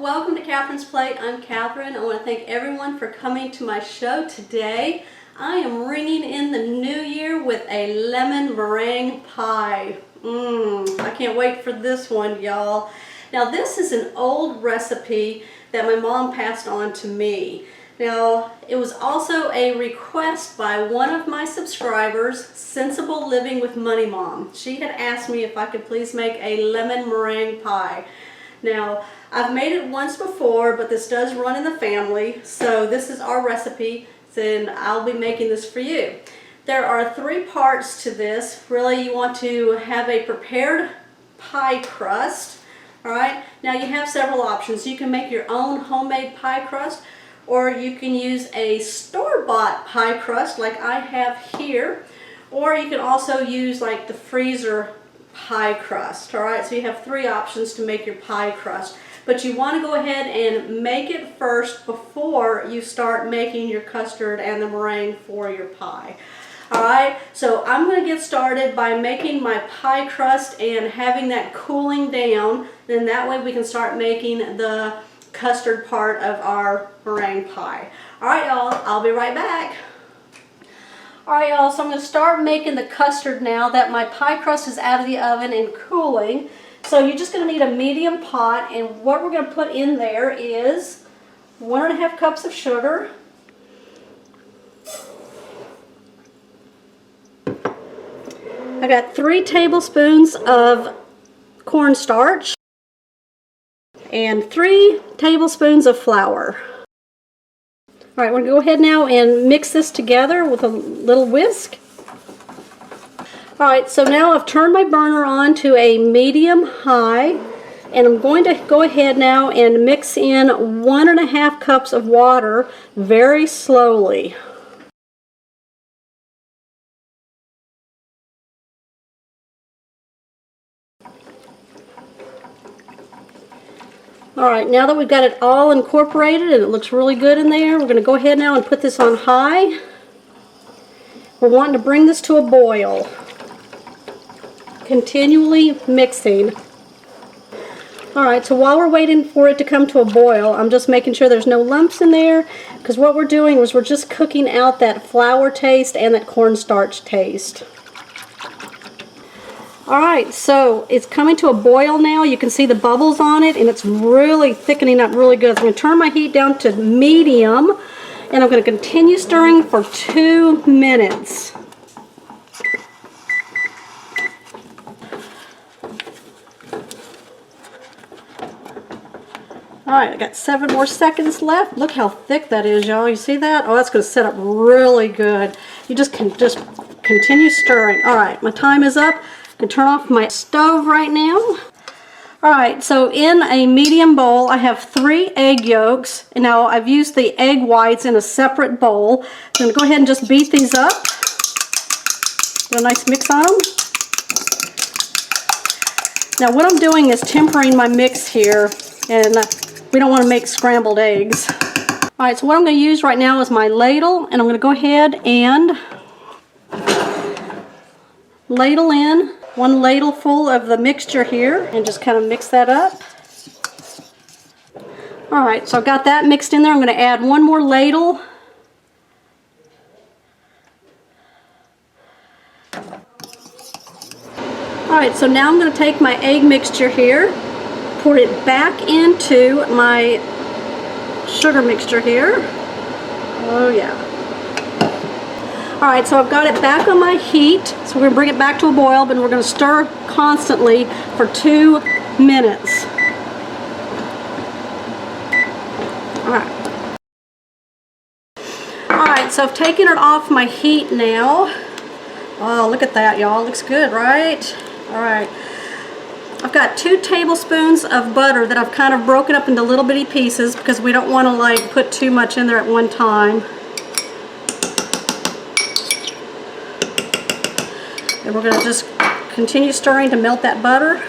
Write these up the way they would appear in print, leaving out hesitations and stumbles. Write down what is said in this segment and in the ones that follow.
Welcome to Catherine's Plate. I'm Catherine. I want to thank everyone for coming to my show today. I am ringing in the new year with a lemon meringue pie. I can't wait for this one, y'all. Now this is an old recipe that my mom passed on to me. Now it was also a request by one of my subscribers, Sensible Living with Money Mom. She had asked me if I could please make a lemon meringue pie. Now, I've made it once before, but this does run in the family, so this is our recipe, and I'll be making this for you. There are 3 parts to this. Really, you want to have a prepared pie crust. Alright, now you have several options. You can make your own homemade pie crust, or you can use a store-bought pie crust like I have here, or you can also use like the freezer pie crust. Alright, so you have 3 options to make your pie crust, but you want to go ahead and make it first before you start making your custard and the meringue for your pie. Alright, so I'm going to get started by making my pie crust and having that cooling down, then that way we can start making the custard part of our meringue pie. Alright y'all, I'll be right back. Alright y'all, so I'm going to start making the custard now that my pie crust is out of the oven and cooling. So you're just going to need a medium pot, and what we're going to put in there is 1.5 cups of sugar, I got 3 tablespoons of cornstarch and 3 tablespoons of flour. Alright, we're going to go ahead now and mix this together with a little whisk. Alright, so now I've turned my burner on to a medium-high, and I'm going to go ahead now and mix in 1.5 cups of water very slowly. Alright, now that we've got it all incorporated and it looks really good in there, we're going to go ahead now and put this on high. We're wanting to bring this to a boil. Continually mixing. Alright, so while we're waiting for it to come to a boil, I'm just making sure there's no lumps in there, because what we're doing is we're just cooking out that flour taste and that cornstarch taste. Alright, so it's coming to a boil now. You can see the bubbles on it, and it's really thickening up really good. So I'm going to turn my heat down to medium, and I'm going to continue stirring for 2 minutes. Alright, I got 7 more seconds left. Look how thick that is, y'all. You see that? Oh, that's going to set up really good. You just can continue stirring. Alright, my time is up. I can turn off my stove right now. Alright, so in a medium bowl I have 3 egg yolks. And now I've used the egg whites in a separate bowl. I'm going to go ahead and just beat these up. Get a nice mix on them. Now what I'm doing is tempering my mix here, and we don't want to make scrambled eggs. Alright, so what I'm going to use right now is my ladle, and I'm going to go ahead and ladle in 1 ladle full of the mixture here and just kind of mix that up. Alright, so I've got that mixed in there. I'm going to add 1 more ladle. Alright, so now I'm going to take my egg mixture here, pour it back into my sugar mixture here. Oh yeah. Alright, so I've got it back on my heat, so we're going to bring it back to a boil, but we're going to stir constantly for 2 minutes. Alright. Alright, so I've taken it off my heat now. Oh, look at that, y'all. Looks good, right? Alright. I've got 2 tablespoons of butter that I've kind of broken up into little bitty pieces because we don't want to like put too much in there at one time. And we're going to just continue stirring to melt that butter.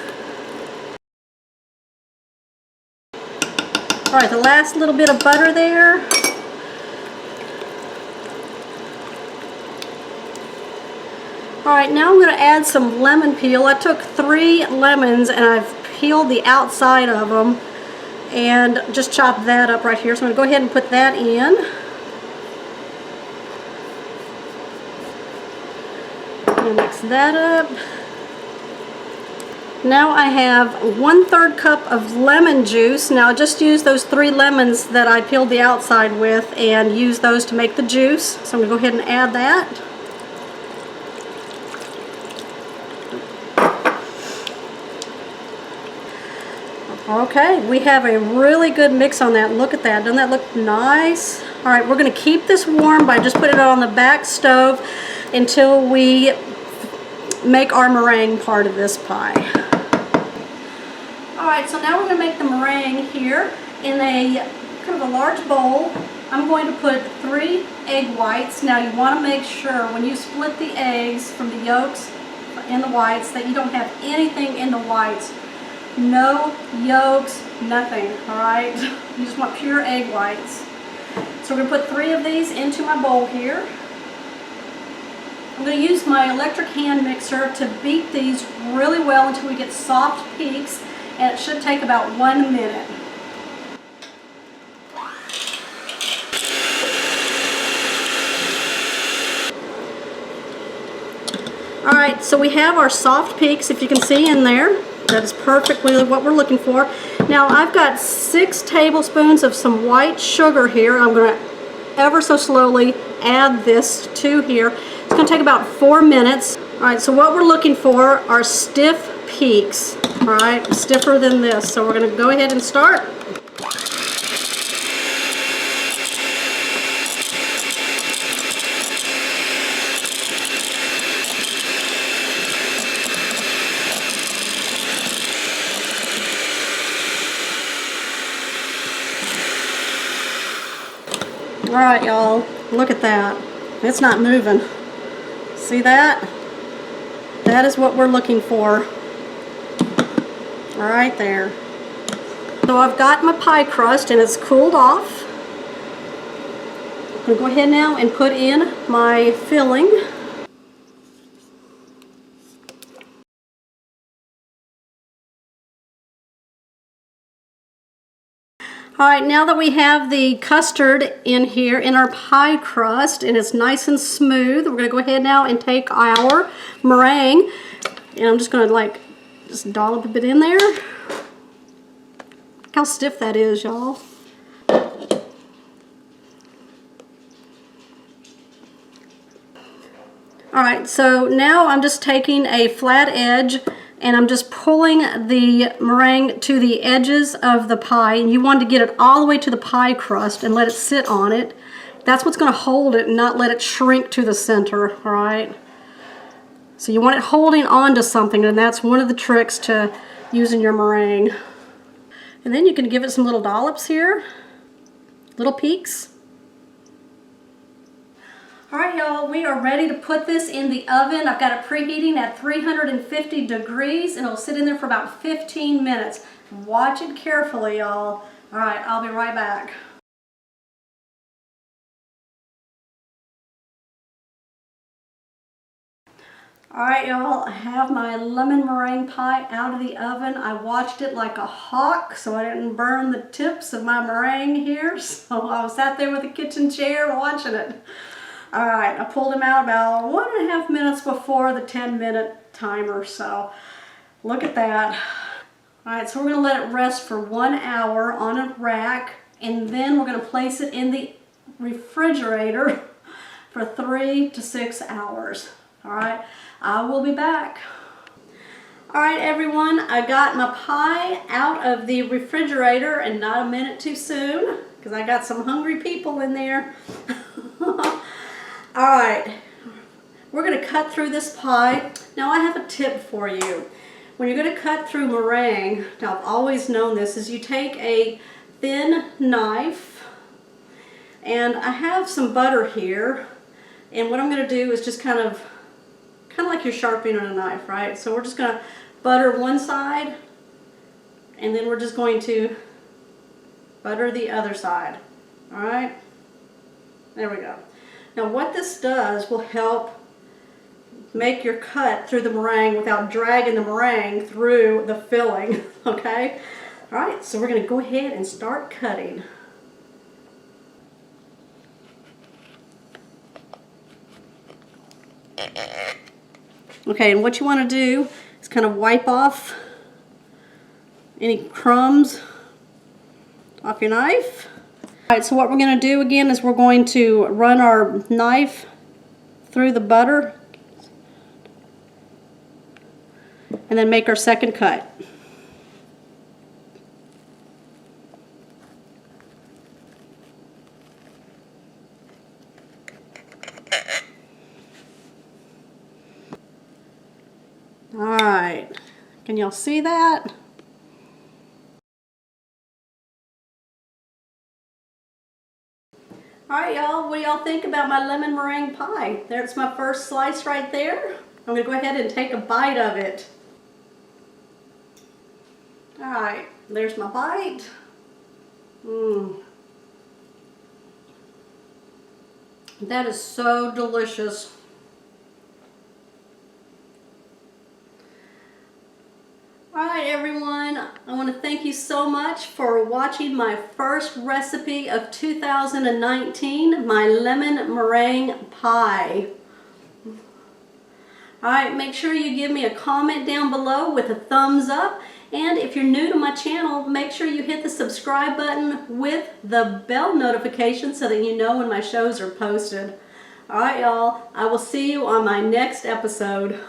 Alright, the last little bit of butter there. Alright, now I'm going to add some lemon peel. I took 3 lemons and I've peeled the outside of them. and just chop that up right here. So I'm going to go ahead and put that in. And mix that up. Now I have 1/3 cup of lemon juice. Now I just used those 3 lemons that I peeled the outside with and use those to make the juice. So I'm going to go ahead and add that. Okay, we have a really good mix on that. Look at that. Doesn't that look nice? All right, we're going to keep this warm by just putting it on the back stove until we make our meringue part of this pie. Alright, so now we're going to make the meringue here in a kind of a large bowl. I'm going to put 3 egg whites. Now you want to make sure when you split the eggs from the yolks and the whites that you don't have anything in the whites. No yolks, nothing, alright? You just want pure egg whites. So we're going to put 3 of these into my bowl here. I'm going to use my electric hand mixer to beat these really well until we get soft peaks, and it should take about 1 minute. Alright, so we have our soft peaks, if you can see in there. That is perfectly what we're looking for. Now I've got 6 tablespoons of some white sugar here. I'm going to ever so slowly add this to here. It's going to take about 4 minutes. Alright, so what we're looking for are stiff peaks. Alright, stiffer than this. So we're going to go ahead and start. Alright, y'all, look at that. It's not moving. See that? That is what we're looking for. Right there. So I've got my pie crust and it's cooled off. I'm going to go ahead now and put in my filling. Alright, now that we have the custard in here in our pie crust and it's nice and smooth, we're going to go ahead now and take our meringue, and I'm just going to just dollop a bit in there. Look how stiff that is, y'all. Alright, so now I'm just taking a flat edge and I'm just pulling the meringue to the edges of the pie, and you want to get it all the way to the pie crust and let it sit on it. That's what's going to hold it and not let it shrink to the center, alright? So you want it holding on to something, and that's one of the tricks to using your meringue. And then you can give it some little dollops here, little peaks. Alright y'all, we are ready to put this in the oven. I've got it preheating at 350 degrees and it'll sit in there for about 15 minutes. Watch it carefully, y'all. Alright, I'll be right back. Alright y'all, I have my lemon meringue pie out of the oven. I watched it like a hawk so I didn't burn the tips of my meringue here. So I sat there with a kitchen chair watching it. Alright, I pulled him out about 1.5 minutes before the 10-minute timer, so look at that. Alright, so we're going to let it rest for 1 hour on a rack, and then we're going to place it in the refrigerator for 3 to 6 hours. Alright, I will be back. Alright everyone, I got my pie out of the refrigerator, and not a minute too soon, because I got some hungry people in there. Alright, we're going to cut through this pie. Now I have a tip for you. When you're going to cut through meringue, now I've always known this, is you take a thin knife, and I have some butter here, and what I'm going to do is just kind of like you're sharpening on a knife, right? So we're just going to butter one side, and then we're just going to butter the other side. Alright, there we go. Now what this does will help make your cut through the meringue without dragging the meringue through the filling, okay? All right, so we're going to go ahead and start cutting. Okay, and what you want to do is kind of wipe off any crumbs off your knife. All right, so what we're going to do again is we're going to run our knife through the butter and then make our second cut. All right, can y'all see that? All right, y'all, what do y'all think about my lemon meringue pie? There's my first slice right there. I'm gonna go ahead and take a bite of it. All right, there's my bite. That is so delicious. Alright everyone, I want to thank you so much for watching my first recipe of 2019, my lemon meringue pie. Alright, make sure you give me a comment down below with a thumbs up, and if you're new to my channel, make sure you hit the subscribe button with the bell notification so that you know when my shows are posted. Alright y'all, I will see you on my next episode.